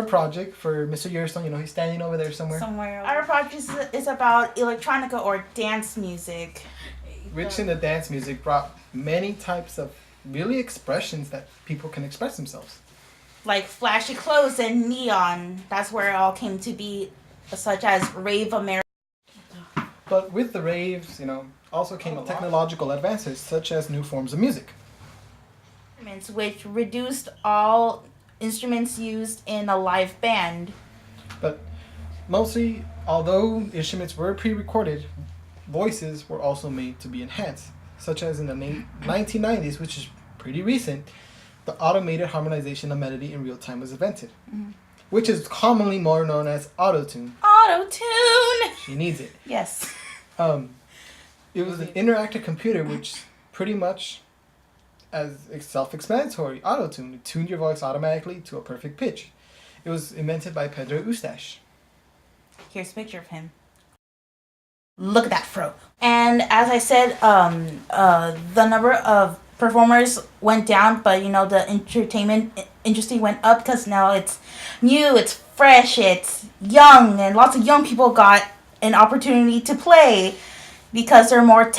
our project for Mr. Yourstone. You know, he's standing over there somewhere. Our project is about electronica or dance music. Rich in the dance music brought many types of really expressions that people can express themselves. Like flashy clothes and neon. That's where it all came to be, such as rave America. But with the raves, you know, also came technological advances such as new forms of music. Which reduced all instruments used in a live band. But mostly, although instruments were pre-recorded, voices were also made to be enhanced, such as in the 1990s, which is pretty recent, the automated harmonization of melody in real time was invented, which is commonly more known as auto-tune. Auto-tune! She needs it. Yes. It was an interactive computer which pretty much, as self-explanatory, auto-tune. It tuned your voice automatically to a perfect pitch. It was invented by Pedro Eustache. Here's a picture of him. Look at that fro. And as I said, the number of performers went down, but you know, the entertainment industry went up because now it's new, it's fresh, it's young, and lots of young people got an opportunity to play because they're more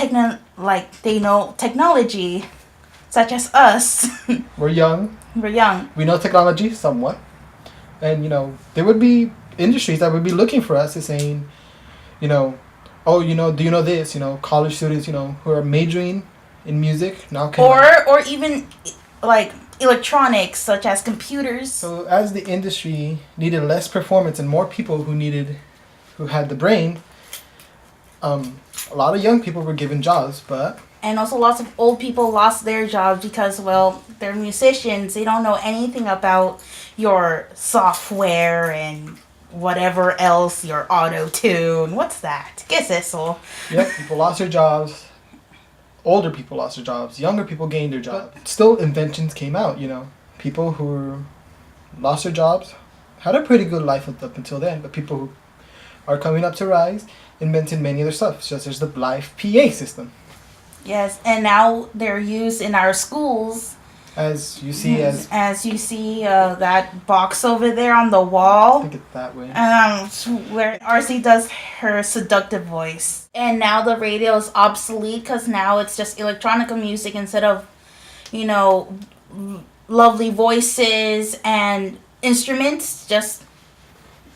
they know technology, such as us. We're young. We're young. We know technology somewhat. And, you know, there would be industries that would be looking for us, is saying, you know, oh, you know, do you know this? You know, college students, you know, who are majoring in music now can... Or even, like, electronics, such as computers. So as the industry needed less performance and more people who had the brain, a lot of young people were given jobs, but... And also lots of old people lost their jobs because, well, they're musicians. They don't know anything about your software and whatever else, your auto-tune. What's that? ¿Qué es eso? Yep, people lost their jobs. Older people lost their jobs. Younger people gained their jobs. But still, inventions came out, you know. People who lost their jobs had a pretty good life up until then, but people who are coming up to rise invented many other stuff, such as the live PA system. Yes, and now they're used in our schools. As you see, that box over there on the wall. I think it's that way. Where RC does her seductive voice. And now the radio is obsolete because now it's just electronica music instead of, you know, lovely voices and instruments. Just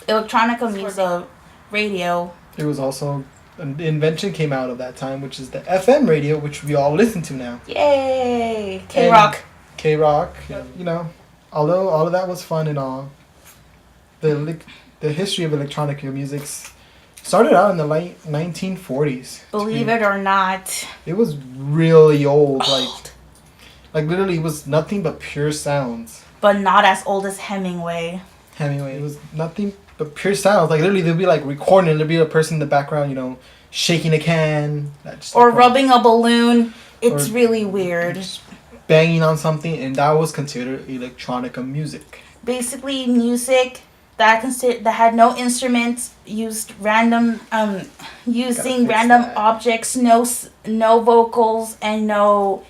electronica music, radio. It was also... an invention came out of that time, which is the FM radio, which we all listen to now. Yay! K-Rock. K-Rock. You know, although all of that was fun and all, the history of electronic music started out in the late 1940s. Believe it or not. It was really old. Like literally, it was nothing but pure sounds. But not as old as Hemingway. It was nothing but pure sounds. Like literally, there'd be like recording, and there'd be a person in the background, you know, shaking a can, or rubbing a balloon. It's really weird. Banging on something, and that was considered electronica music. Basically, music that had no instruments, using random objects, no vocals, and no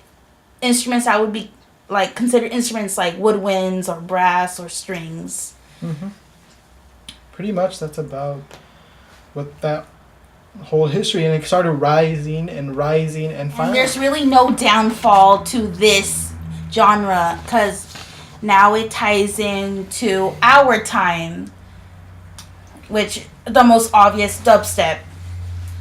instruments that would be like considered instruments like woodwinds or brass or strings. Mm-hmm. Pretty much that's about what that whole history, and it started rising and finally... And there's really no downfall to this genre because now it ties into our time, which the most obvious dubstep.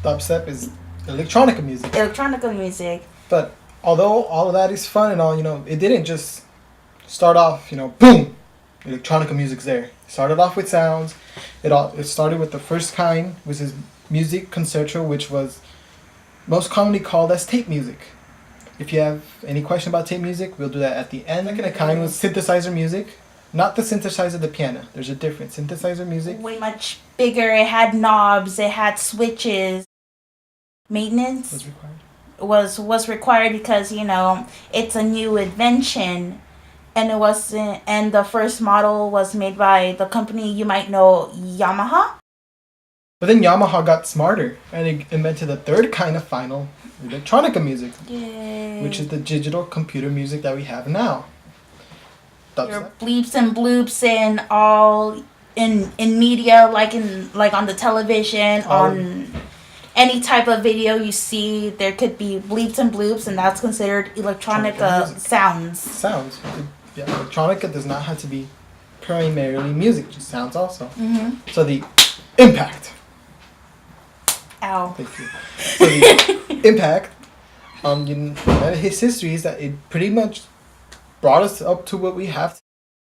Dubstep is electronica music. Electronica music. But although all of that is fun and all, you know, it didn't just start off, you know, boom, electronica music's there. It started off with sounds. It started with the first kind, which is music concerto, which was most commonly called as tape music. If you have any question about tape music, we'll do that at the end. The second kind was synthesizer music, not the synthesizer, the piano. There's a difference. Synthesizer music, way much bigger. It had knobs. It had switches. Maintenance was required. Was required because, you know, it's a new invention. And the first model was made by the company you might know, Yamaha. But then Yamaha got smarter and it invented the third kind of final, electronica music. Yay. Which is the digital computer music that we have now. your bleeps and bloops and all in media, like on the television, on any type of video you see, there could be bleeps and bloops, and that's considered electronica sounds. Sounds. Yeah, electronica does not have to be primarily music, just sounds also. So the impact. Ow. Thank you. So the impact on his history is that it pretty much brought us up to what we have